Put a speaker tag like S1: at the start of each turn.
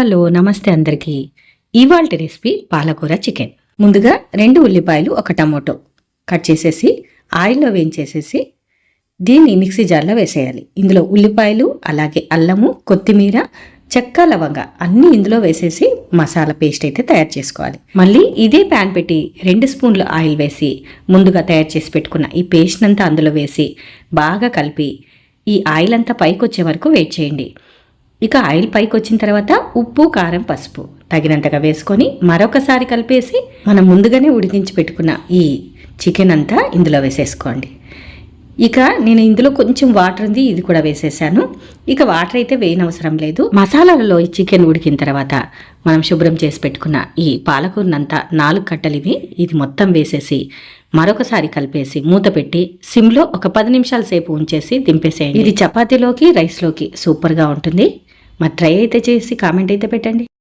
S1: Hello నమస్తే అందరికీ. ఇవాల్టి రెసిపీ పాలకూర చికెన్. ముందుగా 2 ఉల్లిపాయలు 1 టమోటో కట్ చేసేసి ఆయిల్లో వేయించేసేసి దీన్ని మిక్సీ జార్లో వేసేయాలి. ఇందులో ఉల్లిపాయలు అలాగే అల్లము కొత్తిమీర చెక్క లవంగ అన్నీ ఇందులో వేసేసి మసాలా పేస్ట్ అయితే తయారు చేసుకోవాలి. మళ్ళీ ఇదే ప్యాన్ పెట్టి 2 స్పూన్లు ఆయిల్ వేసి ముందుగా తయారు చేసి పెట్టుకున్న ఈ పేస్ట్ అంతా అందులో వేసి బాగా కలిపి ఈ ఆయిల్ అంతా పైకి వచ్చే వరకు వెయిట్ చేయండి. ఇక ఆయిల్ పైకి వచ్చిన తర్వాత ఉప్పు కారం పసుపు తగినంతగా వేసుకొని మరొకసారి కలిపేసి మనం ముందుగానే ఉడికించి పెట్టుకున్న ఈ చికెన్ అంతా ఇందులో వేసేసుకోండి. ఇక నేను ఇందులో కొంచెం వాటర్ ఉంది, ఇది కూడా వేసేసాను. ఇక వాటర్ అయితే వేయనవసరం లేదు. మసాలాలలో ఈ చికెన్ ఉడికిన తర్వాత మనం శుభ్రం చేసి పెట్టుకున్న ఈ పాలకూరనంతా 4 కట్టలు ఇది మొత్తం వేసేసి మరొకసారి కలిపేసి మూత పెట్టి సిమ్లో ఒక 10 నిమిషాల సేపు ఉంచేసి దింపేసేయండి. ఇది చపాతీలోకి రైస్లోకి సూపర్గా ఉంటుంది. మరి ట్రై అయితే చేసి కామెంట్ అయితే పెట్టండి.